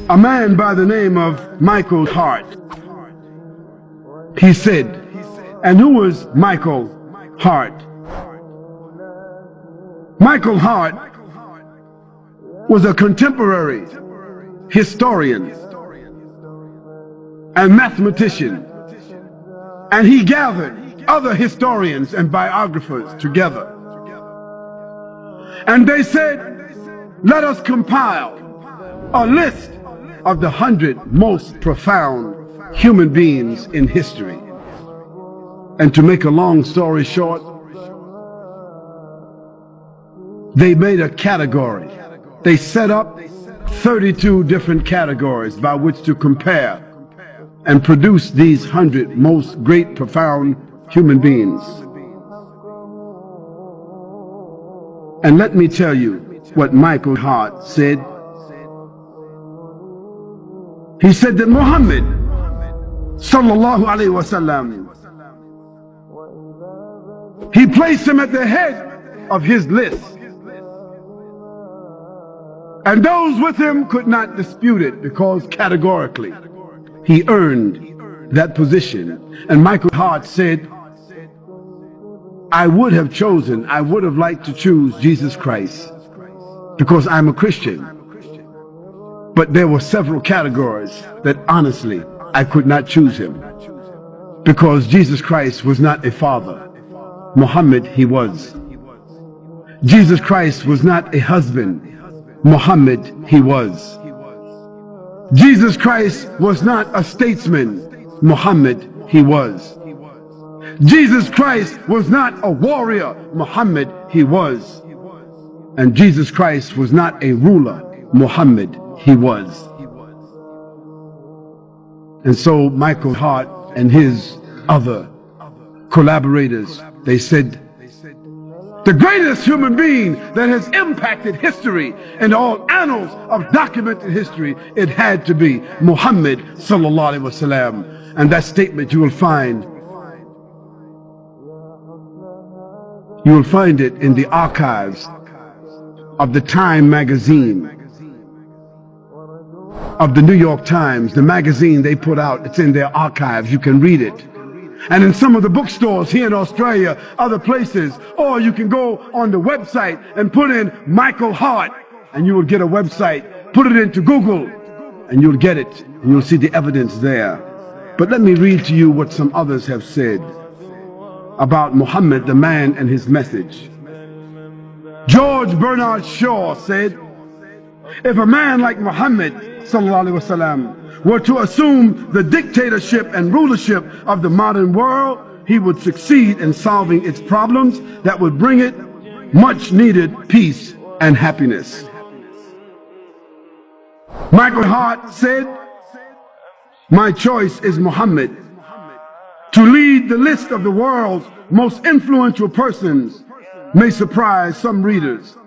a man by the name of Michael Hart. He said, and who was Michael Hart? Michael Hart was a contemporary historian and mathematician, and he gathered other historians and biographers together, and they said, let us compile a list of the 100 most profound human beings in history. And to make a long story short, they made a category. They set up 32 different categories by which to compare and produce these 100 most great, profound human beings. And let me tell you what Michael Hart said. He said that Muhammad sallallahu alaihi wasallam, he placed him at the head of his list, and those with him could not dispute it, because categorically he earned that position. And Michael Hart said, I would have liked to choose Jesus Christ because I'm a Christian, but there were several categories that honestly I could not choose him, because Jesus Christ was not a father. Muhammad, he was. Jesus Christ was not a husband. Muhammad, he was. Jesus Christ was not a statesman. Muhammad, he was. Jesus Christ was not a warrior. Muhammad, he was. And Jesus Christ was not a ruler. Muhammad, he was. And so Michael Hart and his other collaborators, they said, the greatest human being that has impacted history and all annals of documented history, it had to be Muhammad sallallahu alaihi wasallam. And that statement you will find it in the archives of the Time magazine, of the New York Times, the magazine they put out. It's in their archives. You can read it. And in some of the bookstores here in Australia, other places, or you can go on the website and put in Michael Hart, and you will get a website. Put it into Google, and you'll get it, and you'll see the evidence there. But let me read to you what some others have said about Muhammad, the man, and his message. George Bernard Shaw said, if a man like Muhammad sallallahu alaihi wasallam were to assume the dictatorship and rulership of the modern world, he would succeed in solving its problems that would bring it much needed peace and happiness. Michael Hart said, my choice is Muhammad. To lead the list of the world's most influential persons may surprise some readers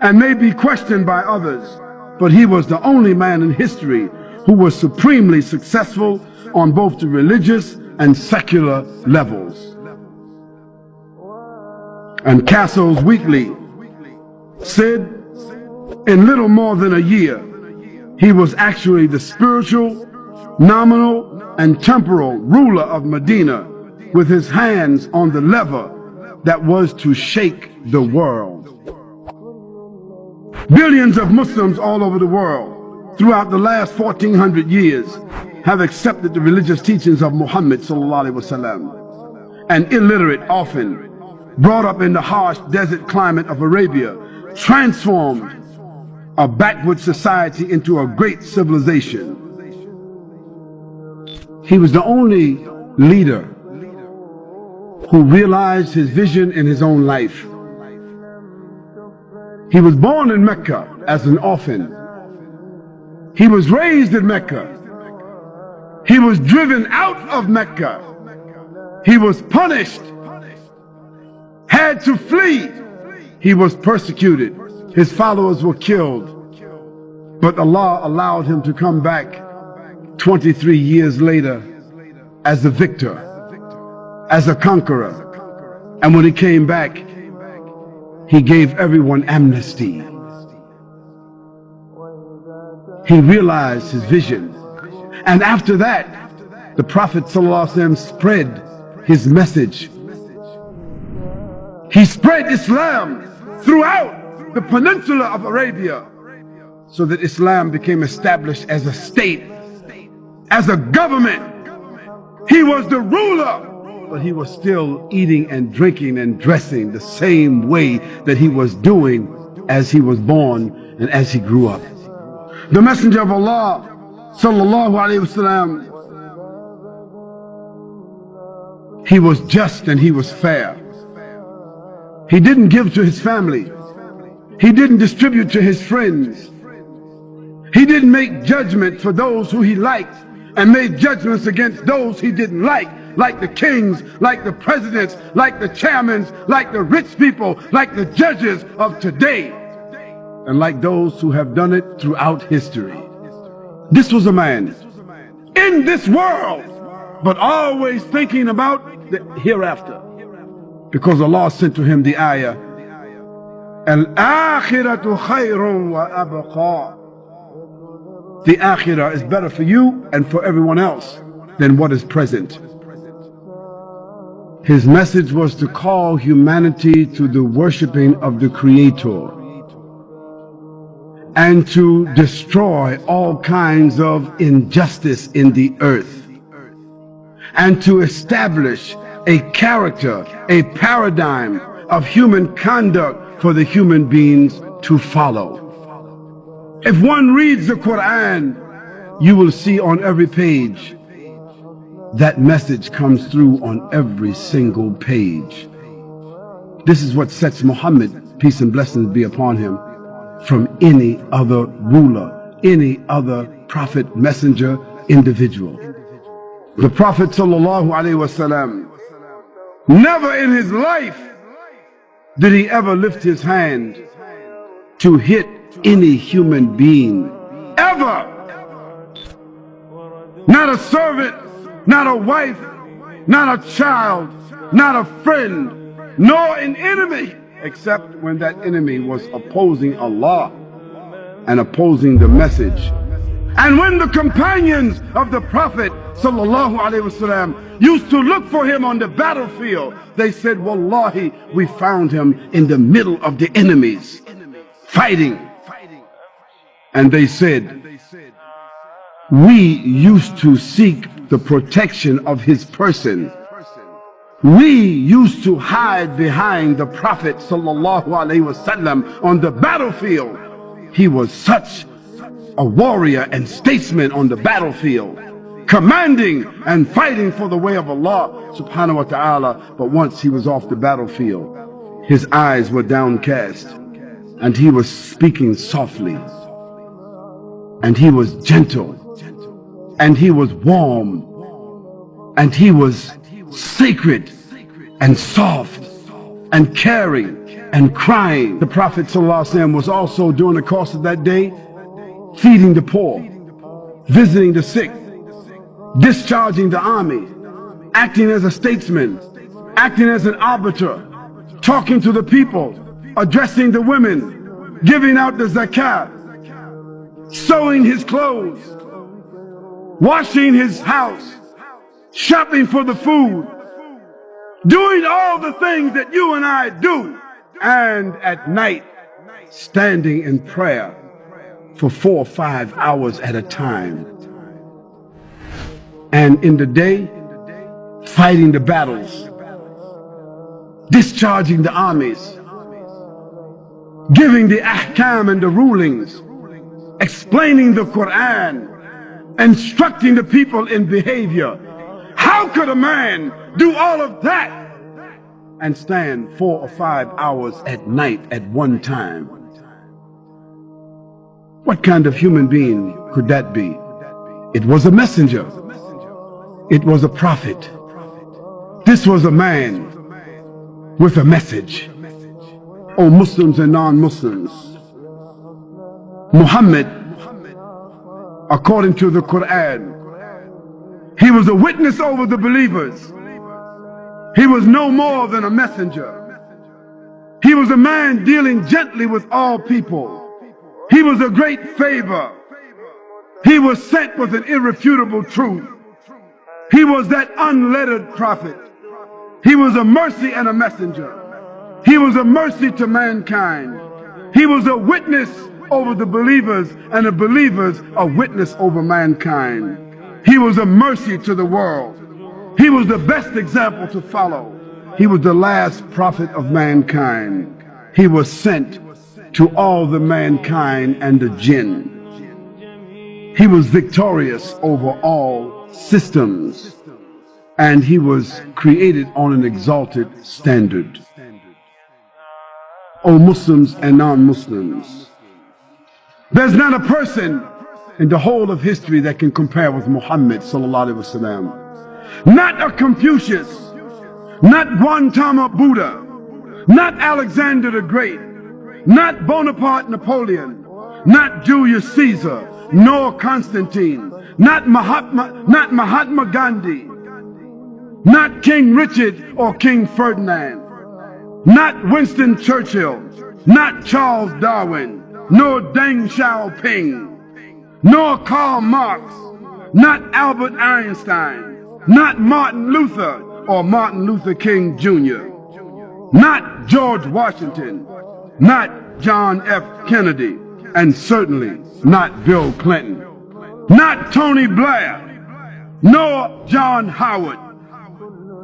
and may be questioned by others, but he was the only man in history who was supremely successful on both the religious and secular levels. And Castle's Weekly said, in little more than a year, he was actually the spiritual, nominal, and temporal ruler of Medina, with his hands on the lever that was to shake the world. Billions of Muslims all over the world throughout the last 1400 years have accepted the religious teachings of Muhammad sallallahu alaihi wasallam. And illiterate, often brought up in the harsh desert climate of Arabia, transformed a backward society into a great civilization. He was the only leader who realized his vision in his own life. He was born in Mecca as an orphan. He was raised in Mecca. He was driven out of Mecca. He was punished, had to flee. He was persecuted. His followers were killed. But Allah allowed him to come back 23 years later as a victor, as a conqueror. And when he came back, he gave everyone amnesty. he realized his vision. And after that, the Prophet ﷺ spread his message. He spread Islam throughout the peninsula of Arabia, so that Islam became established as a state, as a government. He was the ruler, but he was still eating and drinking and dressing the same way that he was doing as he was born and as he grew up. The Messenger of Allah sallallahu alaihi wasallam, he was just and he was fair. He didn't give to his family. He didn't distribute to his friends. He didn't make judgment for those who he liked and made judgments against those he didn't like the kings, like the presidents, like the chairmen, like the rich people, like the judges of today, and like those who have done it throughout history. This was a man in this world, but always thinking about the hereafter, because Allah sent to him the ayah, Al-akhiratu khayrun wa abqa. The akhirah is better for you and for everyone else than what is present. His message was to call humanity to the worshiping of the Creator and to destroy all kinds of injustice in the earth, and to establish a character, a paradigm of human conduct for the human beings to follow. If one reads the Quran, you will see on every page that message comes through on every single page. This is what sets Muhammad, peace and blessings be upon him, from any other ruler, any other prophet, messenger, individual. The Prophet ﷺ, never in his life did he ever lift his hand to hit any human being, ever. Not a servant, not a wife, not a child, not a friend, nor an enemy, except when that enemy was opposing Allah and opposing the message. And when the companions of the Prophet ﷺ used to look for him on the battlefield, they said, Wallahi, we found him in the middle of the enemies, fighting. And they said, we used to seek the protection of his person. We used to hide behind the Prophet ﷺ on the battlefield. He was such a warrior and statesman on the battlefield, commanding and fighting for the way of Allah subhanahu wa ta'ala. But once he was off the battlefield, his eyes were downcast, and he was speaking softly, and he was gentle, and he was warm, and he was sacred and soft and caring and crying. The Prophet ﷺ was also, during the course of that day, feeding the poor, visiting the sick, discharging the army, acting as a statesman, acting as an arbiter, talking to the people, addressing the women, giving out the zakat, sewing his clothes, washing his house, shopping for the food, doing all the things that you and I do, and at night standing in prayer for 4 or 5 hours at a time, and in the day fighting the battles, discharging the armies, giving the ahkam and the rulings, explaining the Quran, instructing the people in behavior. How could a man do all of that and stand 4 or 5 hours at night at one time? What kind of human being could that be? It was a messenger. It was a prophet. This was a man with a message. Oh, Muslims and non-Muslims, Muhammad, according to the Quran, he was a witness over the believers. He was no more than a messenger. He was a man dealing gently with all people. He was a great favor. He was sent with an irrefutable truth. He was that unlettered prophet. He was a mercy and a messenger. He was a mercy to mankind. He was a witness over the believers, and the believers a witness over mankind. He was a mercy to the world. He was the best example to follow. He was the last prophet of mankind. He was sent to all the mankind and the jinn. He was victorious over all systems, and he was created on an exalted standard. O Muslims and non-Muslims, there's not a person in the whole of history that can compare with Muhammad sallallahu alaihi wasallam. Not a Confucius, not Gautama Buddha, not Alexander the Great, not Bonaparte Napoleon, not Julius Caesar, nor Constantine, not Mahatma Gandhi, not King Richard or King Ferdinand, not Winston Churchill, not Charles Darwin, nor Deng Xiaoping, nor Karl Marx, not Albert Einstein, not Martin Luther or Martin Luther King Jr., not George Washington, not John F. Kennedy, and certainly not Bill Clinton, not Tony Blair, nor John Howard,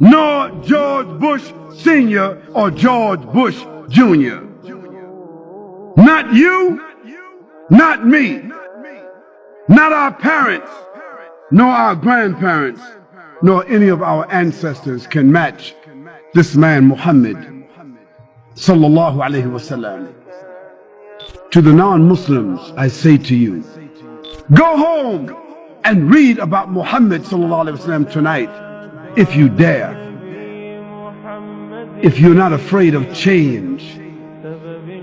nor George Bush Sr. or George Bush Jr. Not you, not me, not our parents, nor our grandparents, nor any of our ancestors can match this man Muhammad sallallahu alaihi wasallam. To the non-Muslims, I say to you, go home and read about Muhammad sallallahu alaihi wasallam tonight, if you dare. If you're not afraid of change,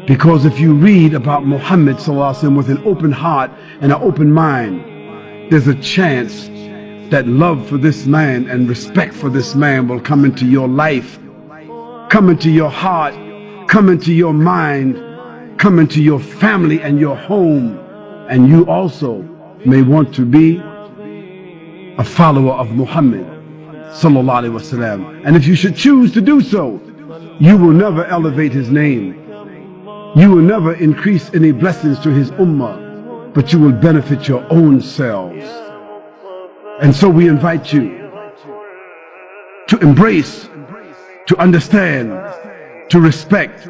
because if you read about Muhammad sallallahu alaihi wasallam with an open heart and an open mind, there's a chance that love for this man and respect for this man will come into your life, come into your heart, come into your mind, come into your family and your home, and you also may want to be a follower of Muhammad sallallahu alaihi wasallam. And if you should choose to do so, you will never elevate his name, you will never increase any blessings to his ummah, but you will benefit your own selves. And so we invite you to embrace, to understand, to respect,